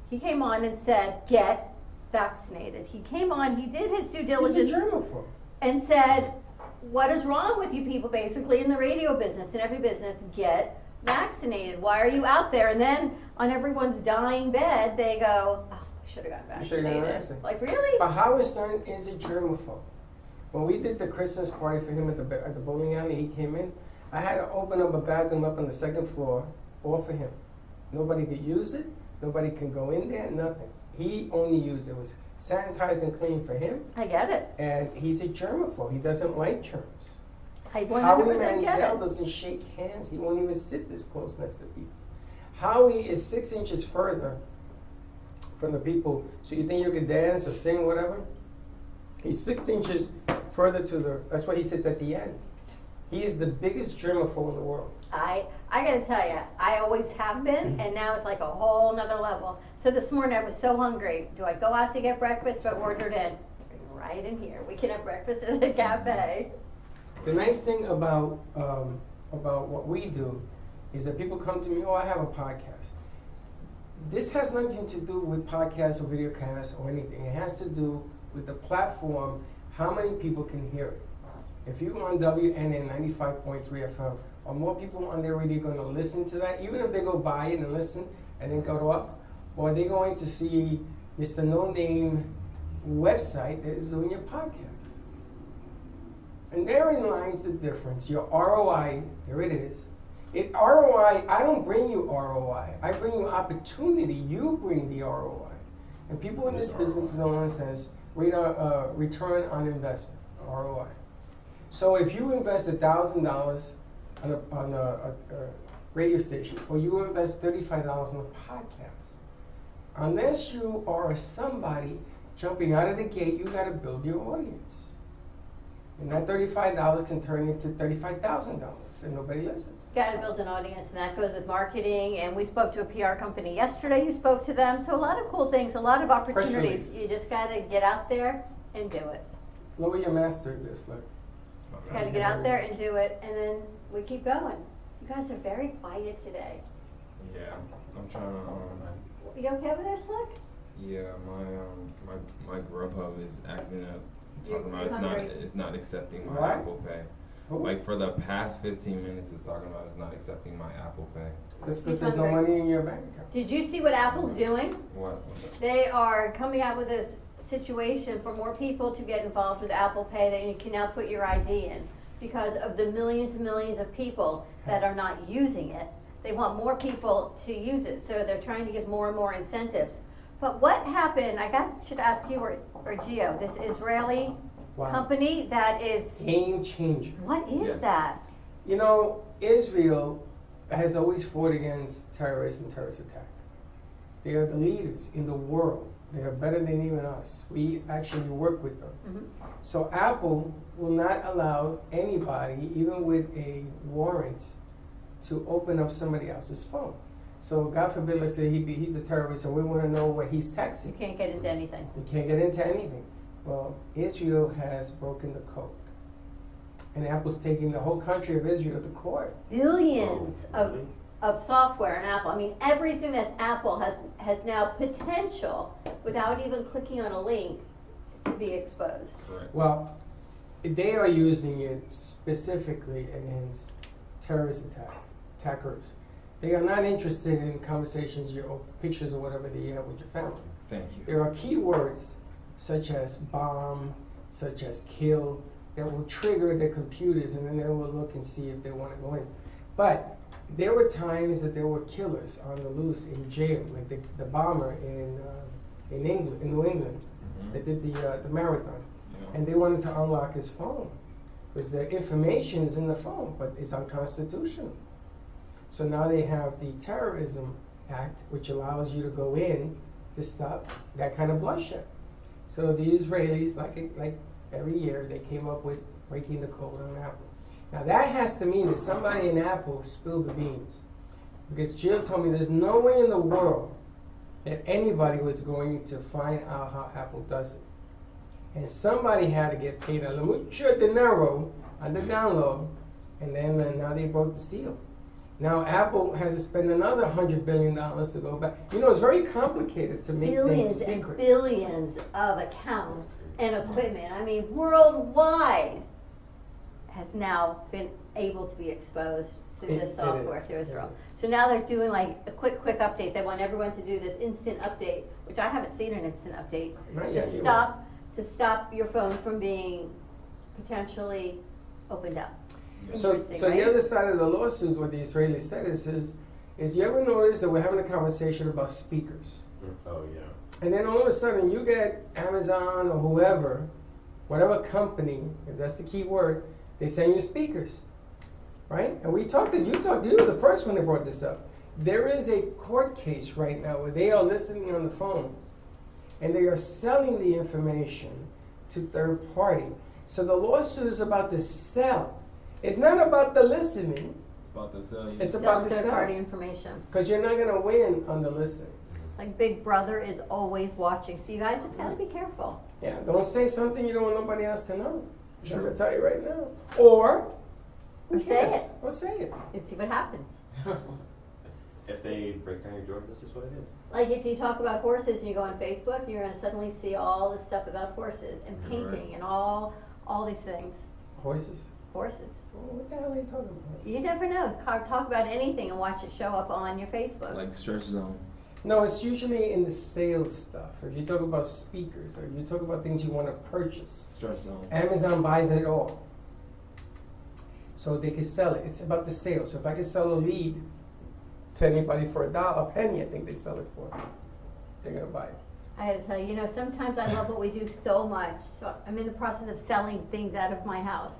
he came on and said, get vaccinated. He came on, he did his due diligence. He's a germaphobe. And said, what is wrong with you people, basically, in the radio business, in every business, get vaccinated. Why are you out there? And then on everyone's dying bed, they go, oh, I should have gotten vaccinated. Like, really? But Howard Stern is a germaphobe. When we did the Christmas party for him at the bowling alley, he came in, I had to open up a bathroom up on the second floor, all for him. Nobody could use it. Nobody can go in there, nothing. He only used it. It was sanitized and clean for him. I get it. And he's a germaphobe. He doesn't like germs. I 100% Howie get Mandel it. doesn't shake hands. He won't even sit this close next to people. Howie is 6 inches further from the people. So you think you could dance or sing, whatever? He's 6 inches further to the, that's why he sits at the end. He is the biggest germaphobe in the world. I gotta tell you, I always have been, and now it's like a whole nother level. So this morning I was so hungry. Do I go out to get breakfast? Do I order it in? Right in here. We can have breakfast at the cafe. The nice thing about what we do is that people come to me, oh, I have a podcast. This has nothing to do with podcasts or video casts or anything. It has to do with the platform, how many people can hear it. If you're on WNN 95.3 FM, are more people on there really going to listen to that? Even if they go buy it and listen and then go up, or are they going to see Mr. No Name website that is doing your podcast? And therein lies the difference. Your ROI, there it is. ROI, I don't bring you ROI. I bring you opportunity. You bring the ROI. And people in this business don't understand return on investment, ROI. So if you invest $1,000 on a radio station, or you invest $35 on a podcast, unless you are somebody jumping out of the gate, you got to build your audience. And that $35 can turn into $35,000, and nobody listens. Got to build an audience, and that goes with marketing. And we spoke to a PR company yesterday. You spoke to them, so a lot of cool things, a lot of opportunities. You just got to get out there and do it. Lower your master this, look. Got to get out there and do it, and then we keep going. You guys are very quiet today. Yeah, I'm trying to. You okay over there, Slick? Yeah, my Grubhub is acting up. Talking about it's not accepting my What? Apple Pay. Who? Like for the past 15 minutes, it's talking about it's not accepting my Apple Pay. That's because there's no money in your bank account. Did you see what Apple's doing? What? They are coming out with this situation for more people to get involved with Apple Pay that you can now put your ID in because of the millions and millions of people that are not using it. They want more people to use it, so they're trying to give more and more incentives. But what happened, should ask you or Gio, this Israeli company that is... Game changer. What is that? You know, Israel has always fought against terrorists and terrorist attack. They are the leaders in the world. They are better than even us. We actually work with them. Mm-hmm. So Apple will not allow anybody, even with a warrant, to open up somebody else's phone. So God forbid, let's say he's a terrorist and we want to know what he's texting. You can't get into anything. You can't get into anything. Well, Israel has broken the code. And Apple's taking the whole country of Israel to court. Billions of software in Apple. I mean, everything that's Apple has now potential, without even clicking on a link, to be exposed. Correct. Well, they are using it specifically against terrorist attackers. They are not interested in conversations or pictures or whatever that you have with your family. Thank you. There are keywords such as bomb, such as kill, that will trigger their computers, and then they will look and see if they want to go in. But there were times that there were killers on the loose in jail, like the bomber in England, in New England, that did the marathon, and they wanted to unlock his phone because the information is in the phone, but it's unconstitutional. So now they have the Terrorism Act, which allows you to go in to stop that kind of bloodshed. So the Israelis, like every year, they came up with breaking the code on Apple. Now that has to mean that somebody in Apple spilled the beans, because Jill told me there's no way in the world that anybody was going to find out how Apple does it. And somebody had to get paid a mucho dinero on the download, and then now they broke the seal. Now Apple has to spend another $100 billion to go back. You know, it's very complicated to make Billions things and secret. billions of accounts and equipment. I mean, worldwide has now been able to be exposed through this software through Israel. So now they're doing like a quick update. They want everyone to do this instant update, which I haven't seen an instant update, Not yet, you to stop your phone from being potentially opened up. So Interesting, the right? other side of the lawsuit, what the Israelis said is you ever notice that we're having a conversation about speakers, Oh yeah. and then all of a sudden you get Amazon or whoever, whatever company, if that's the key word, they send you speakers, right? And you were the first one that brought this up. There is a court case right now where they are listening on the phone, and they are selling the information to third party. So the lawsuit is about the sell. It's not about the listening. It's about to sell you. It's about the third-party sell. information. Because you're not going to win on the listening. Like Big Brother is always watching, so you guys just gotta be careful. Yeah, don't say something you don't want nobody else to know. I'm going to tell you right now. Or say cares? it. Or say it. And see what happens. If they break down your door, this is what it is. Like if you talk about horses and you go on Facebook, you're gonna suddenly see all this stuff about horses and painting and all these things. Horses? Horses. Well, what the hell are you talking about? You never know. Talk about anything and watch it show up on your Facebook. Like stretch zone. No, it's usually in the sales stuff. If you talk about speakers or you talk about things you want to purchase, Stretch zone. Amazon buys it all. So they can sell it. It's about the sale. So if I can sell a lead to anybody for a penny, I think they sell it for. They're going to buy it. I had to tell you, sometimes I love what we do so much. So I'm in the process of selling things out of my house.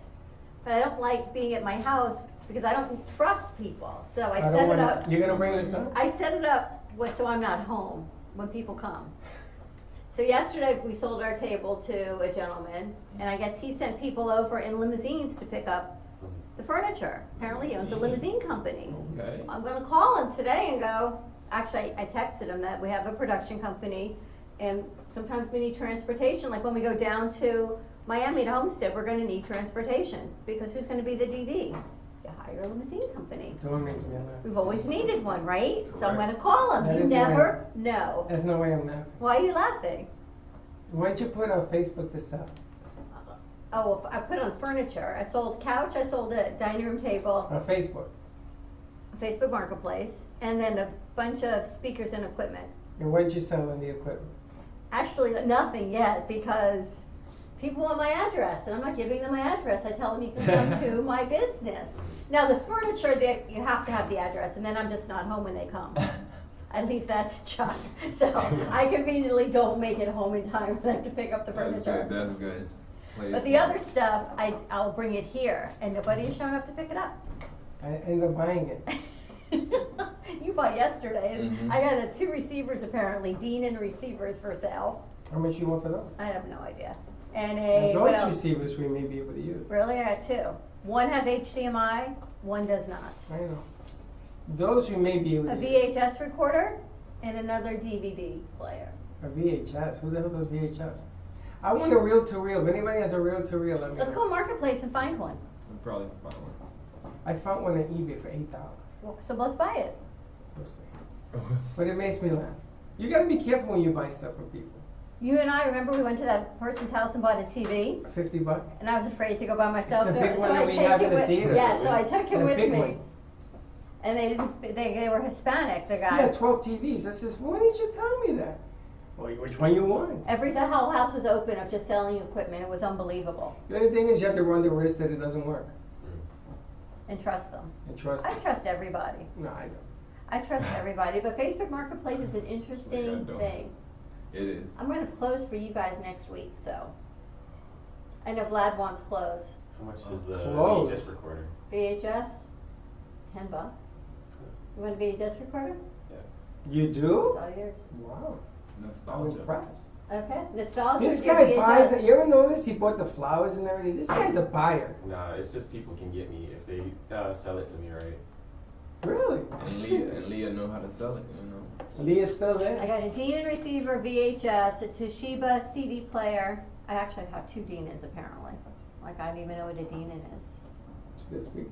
But I don't like being at my house because I don't trust people. So I set it up. You're going to bring this up? I set it up so I'm not home when people come. So yesterday we sold our table to a gentleman, and I guess he sent people over in limousines to pick up the furniture. Apparently he owns a limousine company. Okay. I'm gonna call him today and go, actually I texted him that we have a production company and sometimes we need transportation. Like when we go down to Miami to Homestead, we're gonna need transportation because who's gonna be the DD? You hire a limousine company. Don't make me laugh. We've always needed one, right? So I'm Correct. gonna call him. That You is never know. There's no way I'm laughing. Why are you laughing? Why'd you put on Facebook to sell? Oh, I put on furniture. I sold couch, I sold a dining room table, On Facebook. Facebook Marketplace, and then a bunch of speakers and equipment. And why'd you sell on the equipment? Actually, nothing yet because people want my address, and I'm not giving them my address. I tell them you can come to my business. Now, the furniture, you have to have the address, and then I'm just not home when they come. I leave that to Chuck. So I conveniently don't make it home in time for them to pick up the That's furniture. good. That's good. Play But it the smart. other stuff, I'll bring it here, and nobody has shown up to pick it up. I ended up buying it. You bought yesterday's. Mhm. I got 2 receivers apparently, Dean and receivers for sale. How much you want for those? I have no idea. And Now, what those else? receivers we may be able to use. Really, I got 2. One has HDMI, one does not. I know. Those we may be able A to use. VHS recorder and another DVD player. A VHS. Who the hell does VHS? I want a reel-to-reel. If anybody has a reel-to-reel, let me Let's know. go to Marketplace and find one. We'll probably find one. I found one on eBay for $8. So let's buy it. We'll see. But it makes me laugh. You gotta be careful when you buy stuff from people. You and I, remember we went to that person's house and bought a TV, $50. and I was afraid to go by myself. the there, big so one that I we take have it in the with, theater. yeah, so I took it The with big me. one. And they didn't speak, they were Hispanic, the guy. Yeah, 12 TVs. I says, why didn't you tell me that? Well, which one you want? The whole house was open of just selling equipment. It was unbelievable. The only thing is you have to run the risk that it doesn't work. and trust them. And trust I them. trust everybody. No, I don't. I trust everybody, but Facebook Marketplace is an interesting don't. thing. It is. I'm going to close for you guys next week, so. I know Vlad wants clothes. How much is the Close. VHS recorder? VHS, $10. You want a VHS recorder? You It's do? all yours. Wow. I'm Nostalgia. impressed. Okay, nostalgia. This your guy buys VHS. it. You ever notice he bought the flowers and everything? This guy's a buyer. Nah, it's just people can get me if they sell it to me, right? Really? And Leah know how to sell it, you know. Leah's still I there? got a Denon receiver VHS, a Toshiba CD player. I actually have 2 Denons apparently. Like I don't even know what a Denon is. This week.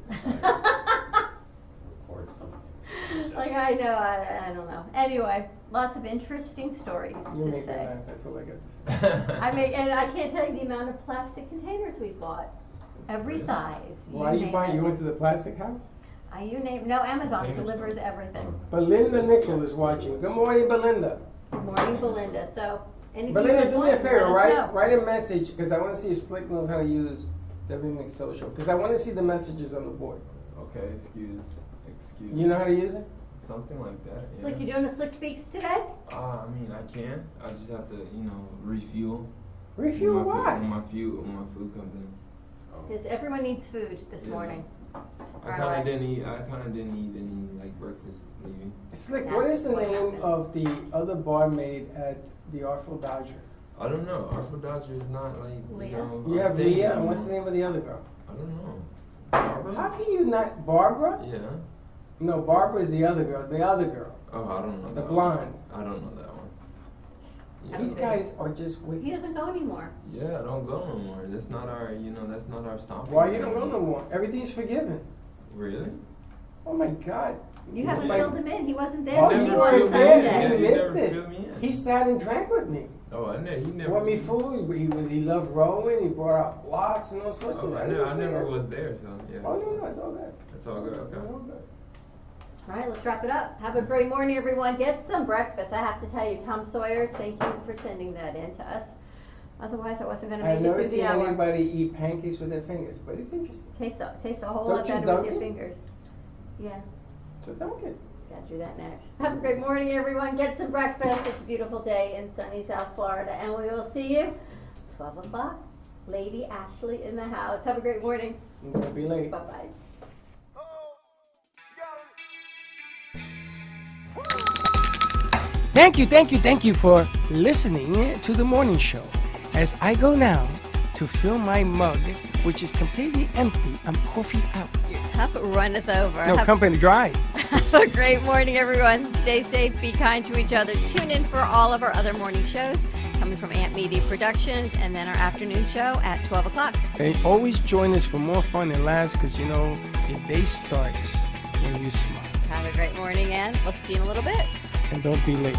Record something. Like I know, I don't know. Anyway, lots of interesting stories You to make me say. laugh. That's all I got to say. And I can't tell you the amount of plastic containers we've bought. Every size. Why are you name buying? it. You went to the plastic house? You name no, Amazon Container delivers stuff. everything. Belinda Nickel is watching. Good morning, Belinda. Good morning, Belinda. So, any Belinda, do me a favor. Right? Write a message because I want to see if Slick knows how to use WMix Social because I want to see the messages on the board. Okay, excuse. You know how to use it? Something like that. It's Yeah. like you're doing a Slick Speaks today? I mean, I can. I just have to, refuel. Refuel when what? my food comes in. Because everyone needs food this Yeah. morning. I Alright. kind of didn't eat. I kind of didn't eat any like breakfast leaving. Slick, That's what is the what name happens. of the other barmaid at the Artful Dodger? I don't know. Artful Dodger is not like Leah? You a have thing Leah, and anymore. what's the name of the other girl? I don't know. Barbara? How can you not Barbara? Yeah. No, Barbara is the other girl. The other girl, Oh, I don't know. the that blonde. One. I don't know that one. Yeah. These guys are just He wicked. doesn't go anymore. Yeah, I don't go no more. That's not our. That's not our stomping. Why you don't go ground. no more? Everything's forgiven. Really? Oh my God. You It's haven't like- filled him in. He wasn't there Oh, with you you were on there. Sunday. Yeah, You you missed never it. filled me in. He sat and drank with me. Oh, I know. He never. Brought me food. He loved rowing. He brought out blocks and all sorts Oh, of I, that. I never was there, so yeah. Oh no, it's all good. It's all good. Okay. It's all good. All right, let's wrap it up. Have a great morning, everyone. Get some breakfast. I have to tell you, Tom Sawyers, thank you for sending that in to us. Otherwise, I wasn't going to I've make it never through seen the hour. anybody eat pancakes with their fingers, but it's interesting. Tastes a whole Don't lot you better dunk with your it? fingers. Yeah, So dunk it. gotta do that next. Have a great morning, everyone. Get some breakfast. It's a beautiful day in sunny South Florida, and we will see you 12 o'clock. Lady Ashley in the house. Have a great morning. I'm gonna be late. Bye-bye. Thank you for listening to the morning show. As I go now to fill my mug, which is completely empty, I'm coffee out. Your cup runneth over. No, Have company dry. Have a great morning, everyone. Stay safe, be kind to each other. Tune in for all of our other morning shows coming from Ant Media Productions, and then our afternoon show at 12 o'clock. And always join us for more fun and laughs, because you know, your day starts when you smile. Have a great morning, and we'll see you in a little bit. And don't be late.